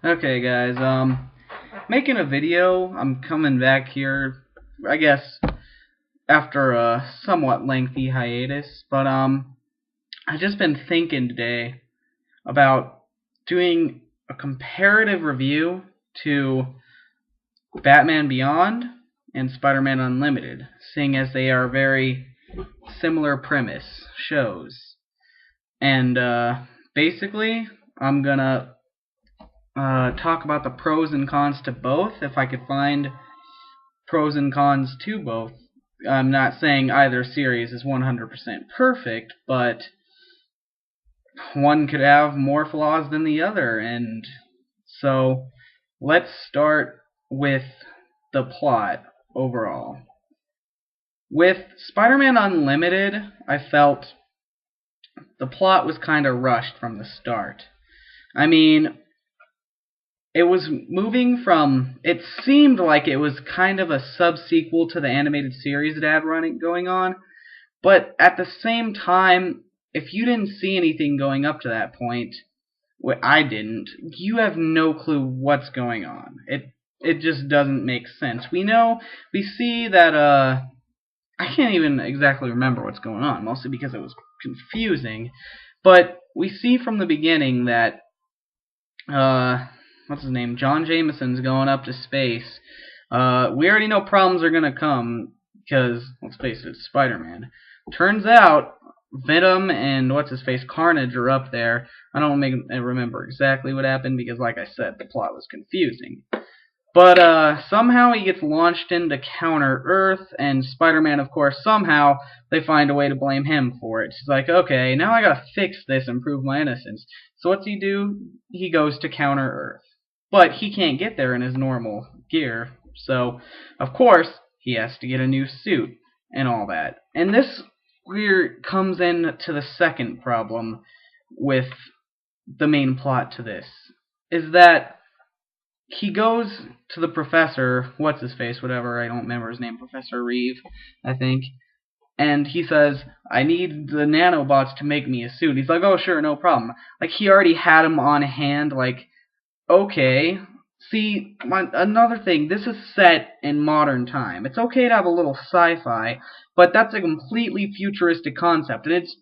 Okay, guys, making a video. I'm coming back here, I guess, after a somewhat lengthy hiatus, but, I've just been thinking today about doing a comparative review to Batman Beyond and Spider-Man Unlimited, seeing as they are very similar premise shows. And, basically, I'm gonna talk about the pros and cons to both, if I could find pros and cons to both. I'm not saying either series is 100% perfect, but one could have more flaws than the other, and so let's start with the plot overall. With Spider-Man Unlimited, I felt the plot was kind of rushed from the start. I mean, it was moving from, it seemed like it was kind of a sub-sequel to the animated series that had going on, but at the same time, if you didn't see anything going up to that point, what I didn't, you have no clue what's going on. It just doesn't make sense. We see that, I can't even exactly remember what's going on, mostly because it was confusing, but we see from the beginning that, what's his name? John Jameson's going up to space. We already know problems are gonna come because, let's face it, it's Spider-Man. Turns out Venom and what's his face, Carnage, are up there. I don't remember exactly what happened because, like I said, the plot was confusing. But somehow he gets launched into Counter-Earth, and Spider-Man, of course, somehow they find a way to blame him for it. He's like, okay, now I gotta fix this and prove my innocence. So what's he do? He goes to Counter-Earth. But he can't get there in his normal gear, so, of course, he has to get a new suit and all that. And this comes in to the second problem with the main plot to this, is that he goes to the professor, what's his face, whatever, I don't remember his name, Professor Reeve, I think, and he says, I need the nanobots to make me a suit. He's like, oh, sure, no problem. Like, he already had him on hand, like, okay. See, another thing, this is set in modern time. It's okay to have a little sci-fi, but that's a completely futuristic concept, and it's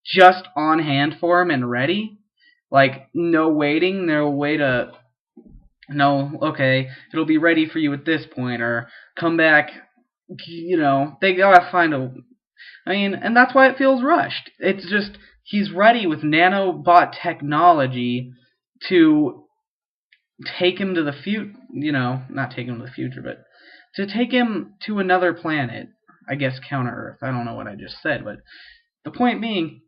just on hand for him and ready. Like, no waiting, no way to... No, okay, it'll be ready for you at this point, or come back, they gotta find a... I mean, and that's why it feels rushed. It's just, he's ready with nanobot technology to take him to the future, not take him to the future, but to take him to another planet, I guess Counter-Earth. I don't know what I just said, but the point being,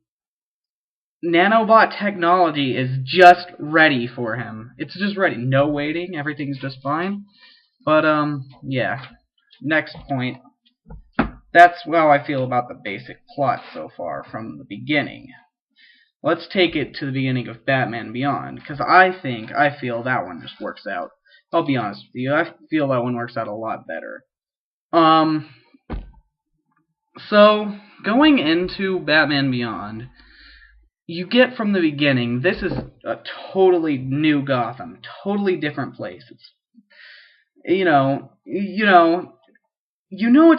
nanobot technology is just ready for him. It's just ready. No waiting. Everything's just fine. But, yeah. Next point. That's how I feel about the basic plot so far from the beginning. Let's take it to the beginning of Batman Beyond, because I feel that one just works out. I'll be honest with you. I feel that one works out a lot better. So, going into Batman Beyond, you get from the beginning, this is a totally new Gotham, totally different place. It's, it's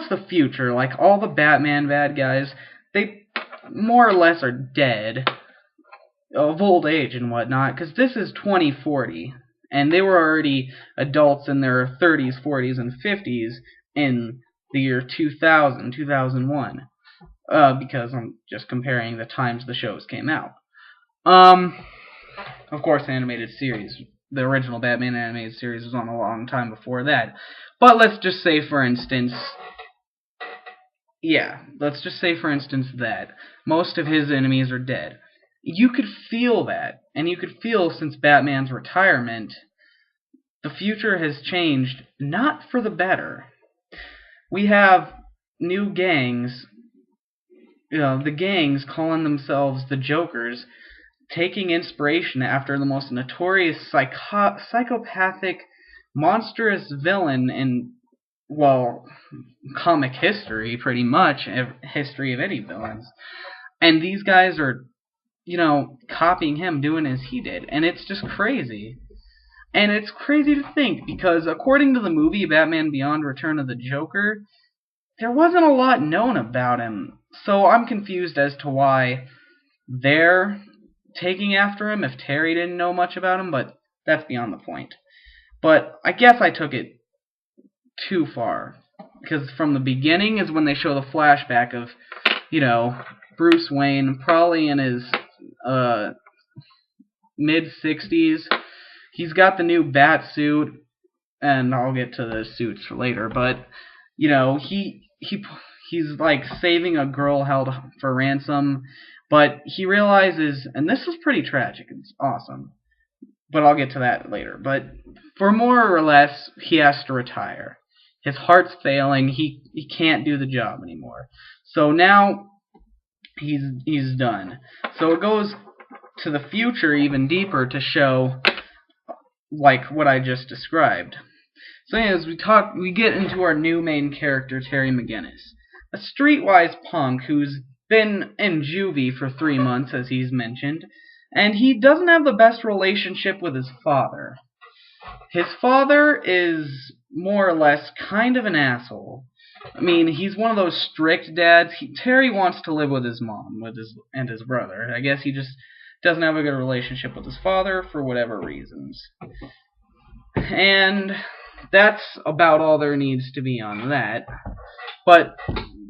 the future. Like, all the Batman bad guys, they more or less are dead of old age and whatnot, because this is 2040, and they were already adults in their 30s, 40s, and 50s in the year 2000, 2001. Because I'm just comparing the times the shows came out. Of course, the animated series, the original Batman animated series was on a long time before that. But let's just say, for instance, that most of his enemies are dead. You could feel that, and you could feel since Batman's retirement, the future has changed, not for the better. We have new gangs, the gangs calling themselves the Jokers, taking inspiration after the most notorious psychopathic, monstrous villain in, well, comic history, pretty much, history of any villains. And these guys are, copying him, doing as he did, and it's just crazy. And it's crazy to think, because according to the movie Batman Beyond Return of the Joker, there wasn't a lot known about him. So I'm confused as to why they're taking after him if Terry didn't know much about him, but that's beyond the point. But I guess I took it too far, because from the beginning is when they show the flashback of, Bruce Wayne, probably in his mid-60s. He's got the new bat suit, and I'll get to the suits later, but, he's like saving a girl held for ransom, but he realizes, and this is pretty tragic, it's awesome, but I'll get to that later, but for more or less, he has to retire. His heart's failing, he can't do the job anymore. So now, he's done. So it goes to the future even deeper to show, like, what I just described. So anyways, we get into our new main character, Terry McGinnis. A streetwise punk who's been in juvie for 3 months, as he's mentioned, and he doesn't have the best relationship with his father. His father is more or less kind of an asshole. I mean, he's one of those strict dads. Terry wants to live with his mom and his brother. I guess he just doesn't have a good relationship with his father for whatever reasons. And that's about all there needs to be on that. But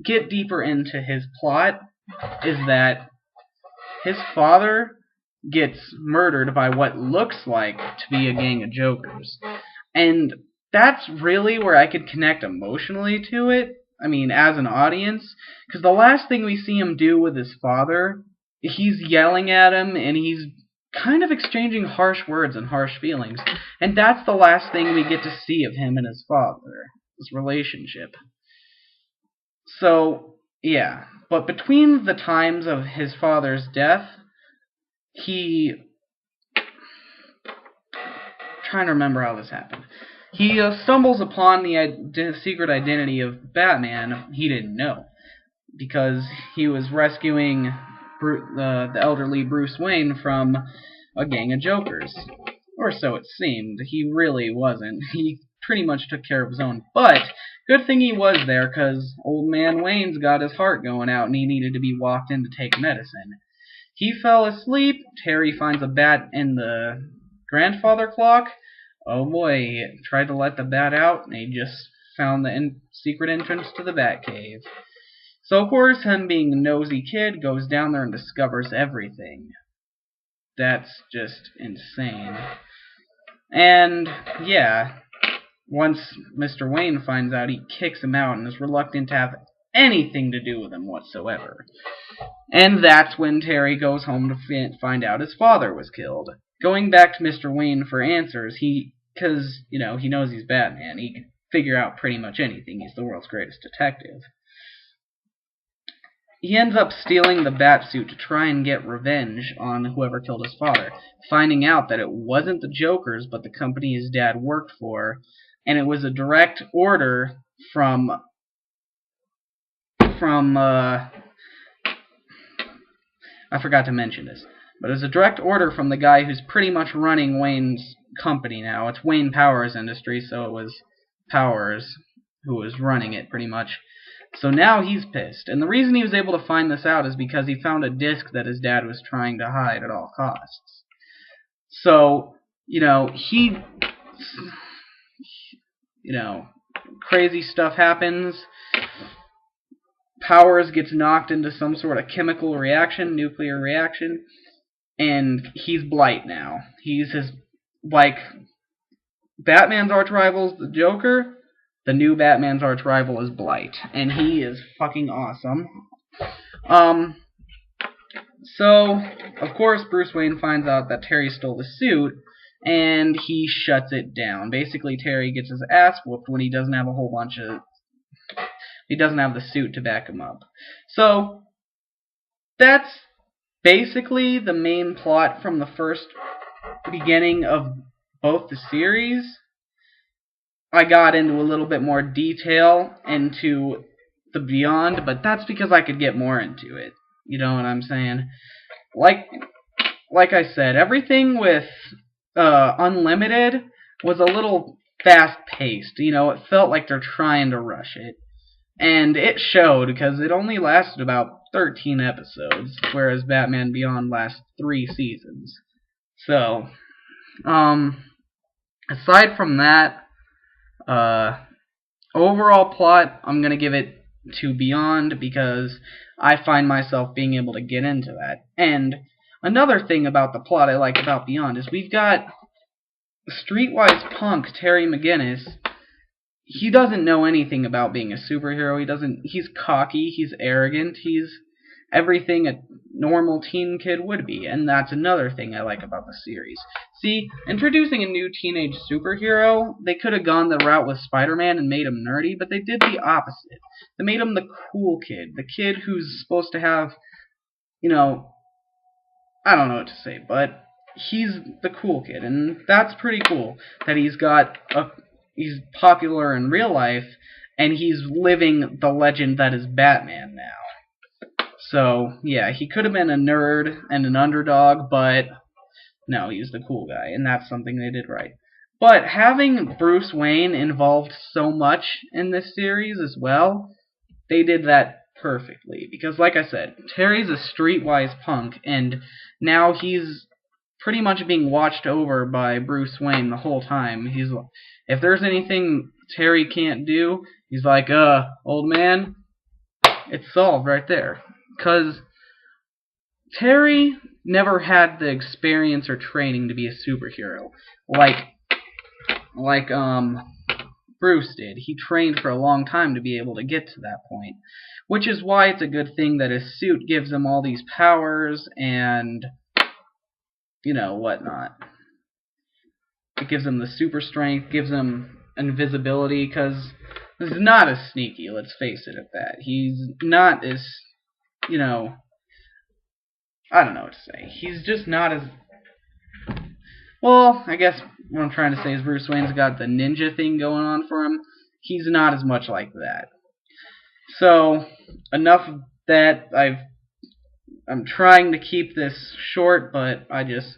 get deeper into his plot is that his father gets murdered by what looks like to be a gang of jokers. And that's really where I could connect emotionally to it. I mean, as an audience. Because the last thing we see him do with his father, he's yelling at him and he's kind of exchanging harsh words and harsh feelings. And that's the last thing we get to see of him and his father. This relationship. So, yeah. But between the times of his father's death, trying to remember how this happened. He stumbles upon the secret identity of Batman he didn't know, because he was rescuing the elderly Bruce Wayne from a gang of jokers. Or so it seemed. He really wasn't. He pretty much took care of his own. But good thing he was there, because old man Wayne's got his heart going out and he needed to be walked in to take medicine. He fell asleep. Terry finds a bat in the grandfather clock. Oh boy, he tried to let the bat out, and he just found the secret entrance to the Batcave. So, of course, him being a nosy kid, goes down there and discovers everything. That's just insane. And, yeah, once Mr. Wayne finds out, he kicks him out and is reluctant to have anything to do with him whatsoever. And that's when Terry goes home to find out his father was killed. Going back to Mr. Wayne for answers, because, he knows he's Batman. He can figure out pretty much anything. He's the world's greatest detective. He ends up stealing the Batsuit to try and get revenge on whoever killed his father, finding out that it wasn't the Jokers, but the company his dad worked for, and it was a direct order from I forgot to mention this, but it was a direct order from the guy who's pretty much running Wayne's company now. It's Wayne Powers Industries, so it was Powers who was running it pretty much. So now he's pissed. And the reason he was able to find this out is because he found a disc that his dad was trying to hide at all costs. So, crazy stuff happens. Powers gets knocked into some sort of chemical reaction, nuclear reaction, and he's Blight now. He's Batman's arch rival's the Joker. The new Batman's arch rival is Blight, and he is fucking awesome. So, of course, Bruce Wayne finds out that Terry stole the suit, and he shuts it down. Basically, Terry gets his ass whooped when he doesn't have he doesn't have the suit to back him up. So, that's basically the main plot from the first beginning of both the series. I got into a little bit more detail into the Beyond, but that's because I could get more into it. You know what I'm saying? Like I said, everything with Unlimited was a little fast-paced. You know, it felt like they're trying to rush it. And it showed, because it only lasted about 13 episodes, whereas Batman Beyond lasts 3 seasons. So, aside from that, overall plot, I'm going to give it to Beyond, because I find myself being able to get into that. And another thing about the plot I like about Beyond is we've got streetwise punk Terry McGinnis. He doesn't know anything about being a superhero. He's cocky, he's arrogant, he's everything a normal teen kid would be. And that's another thing I like about the series. See, introducing a new teenage superhero, they could have gone the route with Spider-Man and made him nerdy, but they did the opposite. They made him the cool kid, the kid who's supposed to have, you know, I don't know what to say, but he's the cool kid, and that's pretty cool that he's popular in real life, and he's living the legend that is Batman now. So, yeah, he could have been a nerd and an underdog, but no, he's the cool guy, and that's something they did right. But having Bruce Wayne involved so much in this series as well, they did that perfectly. Because, like I said, Terry's a streetwise punk, and now he's pretty much being watched over by Bruce Wayne the whole time. If there's anything Terry can't do, he's like, old man, it's solved right there. Because Terry never had the experience or training to be a superhero like Bruce did. He trained for a long time to be able to get to that point, which is why it's a good thing that his suit gives him all these powers and, you know, whatnot. It gives him the super strength, gives him invisibility, because he's not as sneaky, let's face it at that. He's not as, you know, I don't know what to say. He's just not as... Well, I guess what I'm trying to say is Bruce Wayne's got the ninja thing going on for him. He's not as much like that. So, enough of that. I'm trying to keep this short, but I just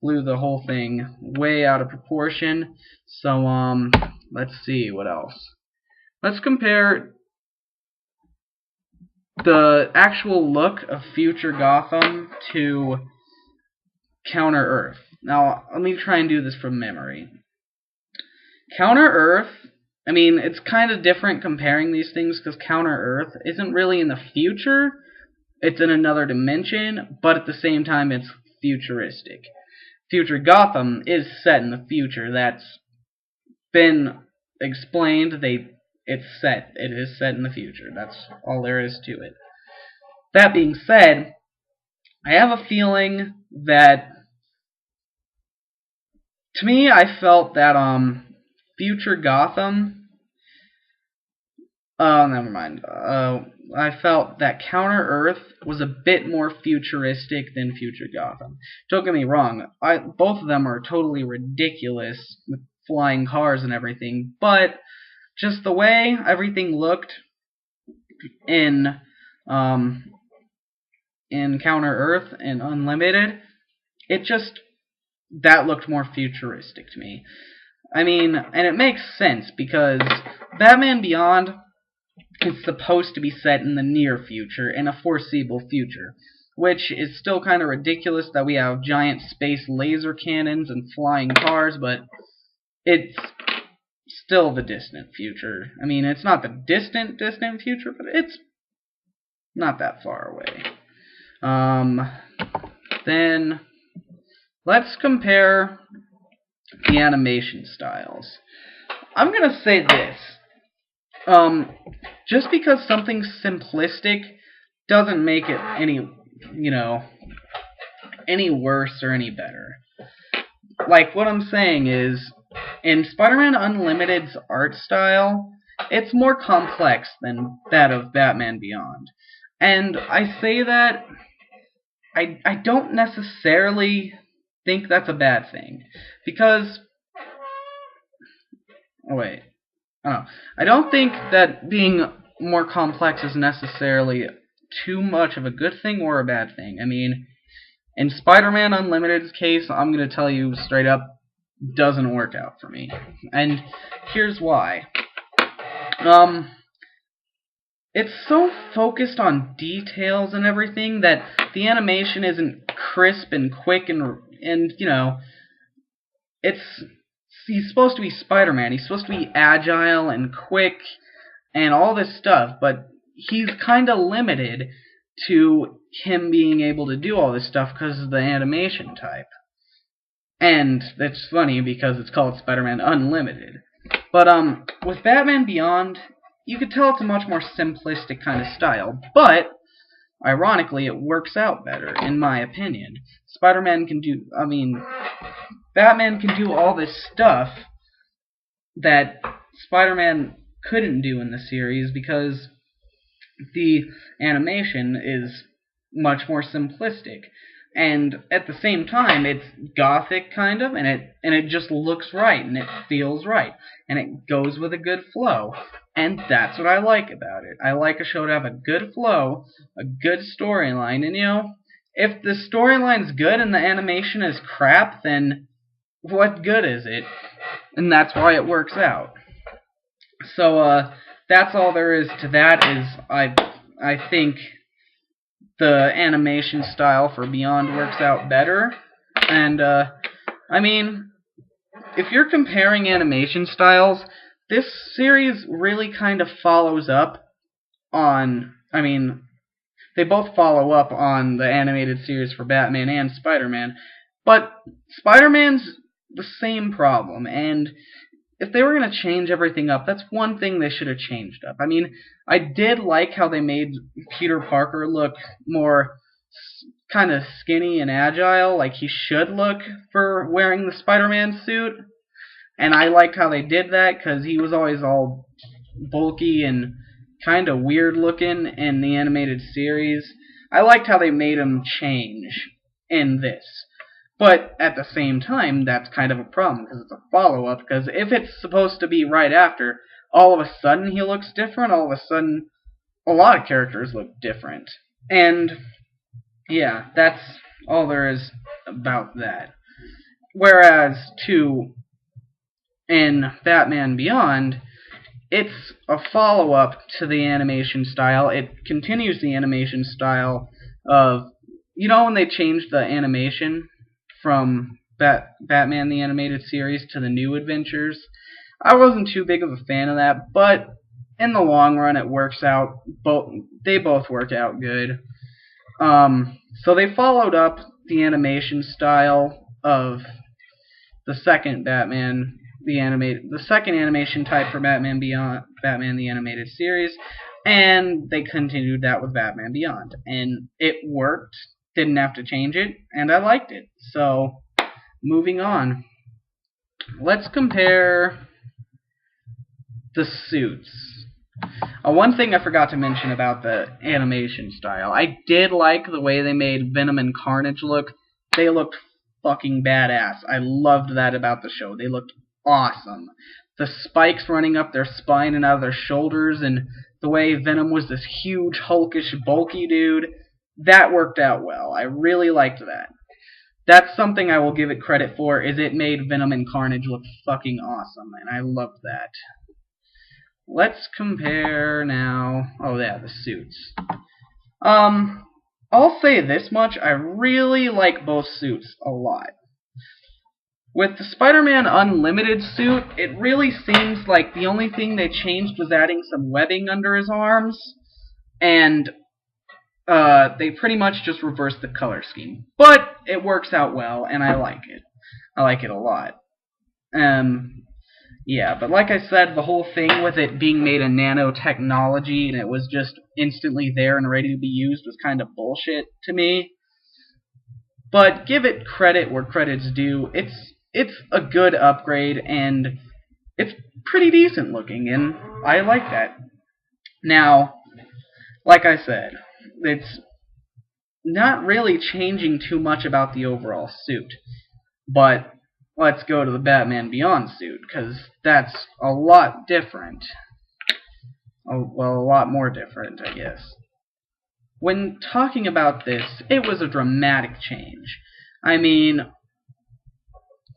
blew the whole thing way out of proportion. So, let's see, what else? Let's compare the actual look of future Gotham to Counter-Earth. Now, let me try and do this from memory. Counter-Earth, I mean, it's kind of different comparing these things because Counter-Earth isn't really in the future. It's in another dimension, but at the same time, it's futuristic. Future Gotham is set in the future. That's been explained. It is set in the future. That's all there is to it. That being said, I have a feeling that, to me, I felt that future Gotham, never mind. I felt that Counter-Earth was a bit more futuristic than future Gotham. Don't get me wrong, both of them are totally ridiculous with flying cars and everything, but just the way everything looked in Counter-Earth and Unlimited, that looked more futuristic to me. I mean, and it makes sense because Batman Beyond is supposed to be set in the near future, in a foreseeable future, which is still kind of ridiculous that we have giant space laser cannons and flying cars, but it's still the distant future. I mean, it's not the distant future, but it's not that far away. Then let's compare the animation styles. I'm gonna say this. Just because something's simplistic doesn't make it any worse or any better. Like, what I'm saying is, in Spider-Man Unlimited's art style, it's more complex than that of Batman Beyond. And I say that I don't necessarily think that's a bad thing. Because, I don't think that being more complex is necessarily too much of a good thing or a bad thing. I mean, in Spider-Man Unlimited's case, I'm going to tell you straight up, doesn't work out for me. And here's why. It's so focused on details and everything that the animation isn't crisp and quick and you know, he's supposed to be Spider-Man. He's supposed to be agile and quick and all this stuff, but he's kind of limited to him being able to do all this stuff because of the animation type. And that's funny because it's called Spider-Man Unlimited. But with Batman Beyond, you could tell it's a much more simplistic kind of style, but ironically, it works out better, in my opinion. Batman can do all this stuff that Spider-Man couldn't do in the series because the animation is much more simplistic. And at the same time, it's gothic kind of, and it just looks right, and it feels right, and it goes with a good flow. And that's what I like about it. I like a show to have a good flow, a good storyline, and you know, if the storyline's good and the animation is crap, then what good is it? And that's why it works out. So that's all there is to that. Is I think the animation style for Beyond works out better. And I mean, if you're comparing animation styles, this series really kind of follows up on, they both follow up on the animated series for Batman and Spider-Man, but Spider-Man's the same problem, and if they were going to change everything up, that's one thing they should have changed up. I mean, I did like how they made Peter Parker look more kind of skinny and agile, like he should look for wearing the Spider-Man suit. And I liked how they did that, because he was always all bulky and kind of weird looking in the animated series. I liked how they made him change in this. But at the same time, that's kind of a problem, because it's a follow-up, because if it's supposed to be right after, all of a sudden he looks different, all of a sudden a lot of characters look different. And yeah, that's all there is about that. Whereas, in Batman Beyond, it's a follow-up to the animation style. It continues the animation style of, you know, when they changed the animation from Batman the Animated Series to the New Adventures? I wasn't too big of a fan of that, but in the long run it works out. They both work out good. So they followed up the animation style of the second Batman, the second animation type for Batman Beyond, Batman the Animated Series, and they continued that with Batman Beyond, and it worked. Didn't have to change it, and I liked it. So, moving on. Let's compare the suits. One thing I forgot to mention about the animation style. I did like the way they made Venom and Carnage look. They looked fucking badass. I loved that about the show. They looked awesome. The spikes running up their spine and out of their shoulders, and the way Venom was this huge, hulkish, bulky dude, that worked out well. I really liked that. That's something I will give it credit for, is it made Venom and Carnage look fucking awesome, and I loved that. Let's compare now. Oh yeah, the suits. I'll say this much, I really like both suits a lot. With the Spider-Man Unlimited suit, it really seems like the only thing they changed was adding some webbing under his arms, and they pretty much just reversed the color scheme. But it works out well, and I like it. I like it a lot. Yeah, but like I said, the whole thing with it being made in nanotechnology and it was just instantly there and ready to be used was kind of bullshit to me. But give it credit where credit's due. It's a good upgrade, and it's pretty decent looking, and I like that. Now, like I said, it's not really changing too much about the overall suit. But let's go to the Batman Beyond suit, because that's a lot different. Oh, well, a lot more different, I guess. When talking about this, it was a dramatic change. I mean,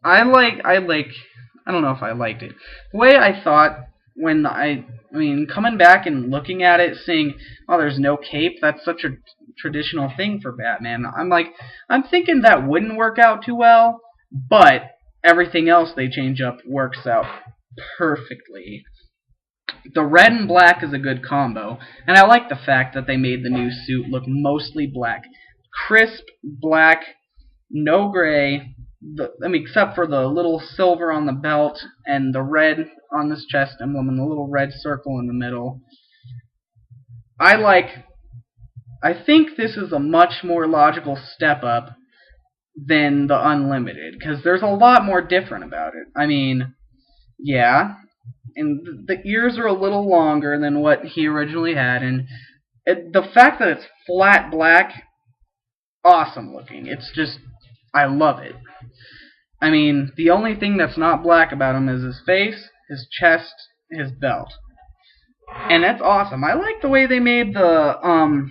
I don't know if I liked it. The way I thought when I mean, coming back and looking at it, seeing, oh, there's no cape, that's such a traditional thing for Batman. I'm thinking that wouldn't work out too well, but everything else they change up works out perfectly. The red and black is a good combo, and I like the fact that they made the new suit look mostly black. Crisp black, no gray, except for the little silver on the belt and the red on this chest emblem and the little red circle in the middle. I like. I think this is a much more logical step up than the Unlimited, because there's a lot more different about it. I mean, yeah, and the ears are a little longer than what he originally had, and the fact that it's flat black, awesome looking. It's just, I love it. I mean, the only thing that's not black about him is his face, his chest, his belt. And that's awesome. I like the way they made the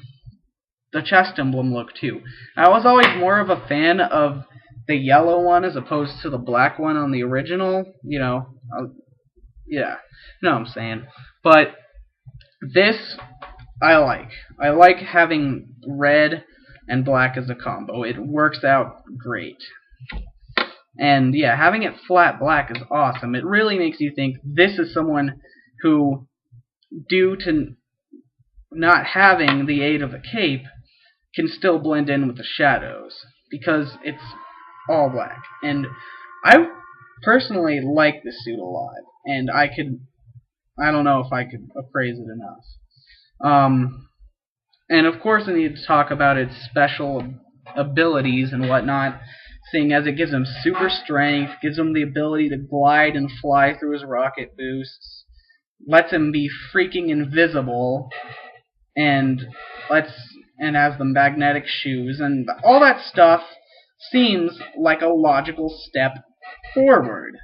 chest emblem look too. I was always more of a fan of the yellow one as opposed to the black one on the original. Yeah, you know what I'm saying. But this, I like. I like having red and black as a combo. It works out great. And yeah, having it flat black is awesome. It really makes you think this is someone who, due to not having the aid of a cape, can still blend in with the shadows, because it's all black. And I personally like this suit a lot, and I don't know if I could appraise it enough. And of course I need to talk about its special abilities and whatnot, seeing as it gives him super strength, gives him the ability to glide and fly through his rocket boosts, lets him be freaking invisible, and has the magnetic shoes, and all that stuff seems like a logical step forward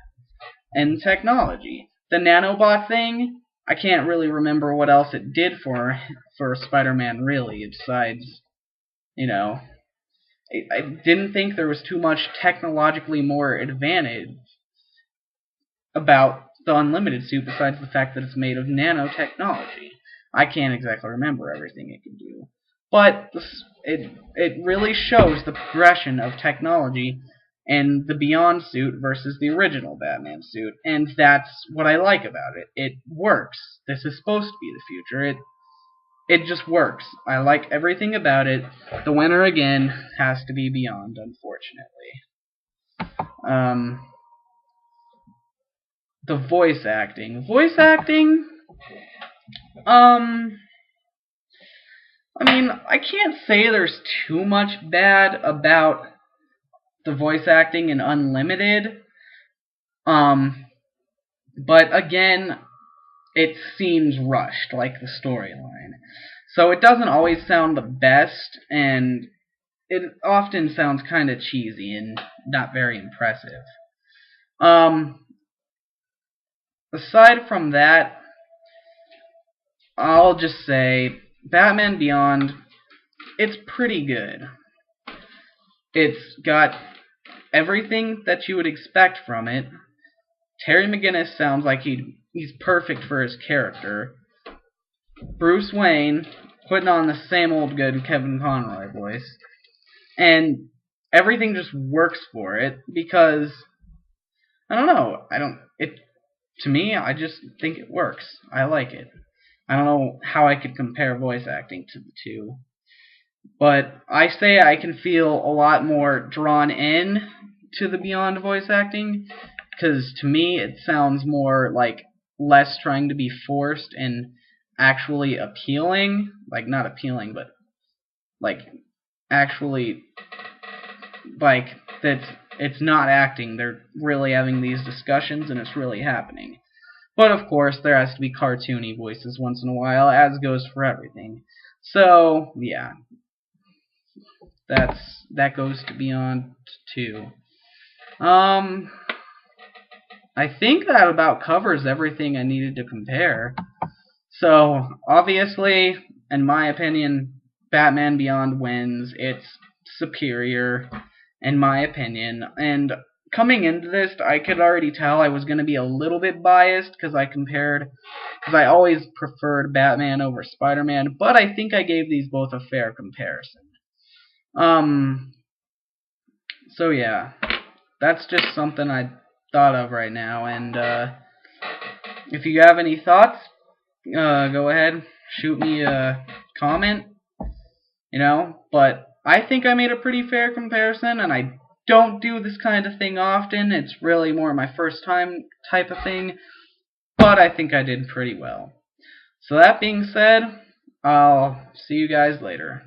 in technology. The nanobot thing, I can't really remember what else it did for Spider-Man, really, besides, I didn't think there was too much technologically more advantage about the Unlimited suit besides the fact that it's made of nanotechnology. I can't exactly remember everything it can do. But it really shows the progression of technology in the Beyond suit versus the original Batman suit, and that's what I like about it. It works. This is supposed to be the future. It just works. I like everything about it. The winner, again, has to be Beyond, unfortunately. The voice acting. I mean, I can't say there's too much bad about the voice acting in Unlimited. But again, it seems rushed, like the storyline. So it doesn't always sound the best, and it often sounds kind of cheesy and not very impressive. Aside from that, I'll just say Batman Beyond, it's pretty good. It's got everything that you would expect from it. Terry McGinnis sounds like he's perfect for his character. Bruce Wayne putting on the same old good Kevin Conroy voice. And everything just works for it because, I don't know, to me, I just think it works. I like it. I don't know how I could compare voice acting to the two. But I say I can feel a lot more drawn in to the Beyond voice acting, because to me it sounds more like less trying to be forced and actually appealing. Like, not appealing, but like actually, like, that it's not acting. They're really having these discussions and it's really happening. But of course, there has to be cartoony voices once in a while, as goes for everything. So, yeah. That goes to Beyond 2. I think that about covers everything I needed to compare. So, obviously, in my opinion, Batman Beyond wins. It's superior, in my opinion. And coming into this, I could already tell I was going to be a little bit biased because I always preferred Batman over Spider-Man, but I think I gave these both a fair comparison. So yeah, that's just something I thought of right now, and if you have any thoughts, go ahead, shoot me a comment, but I think I made a pretty fair comparison, and I don't do this kind of thing often. It's really more my first time type of thing, but I think I did pretty well. So that being said, I'll see you guys later.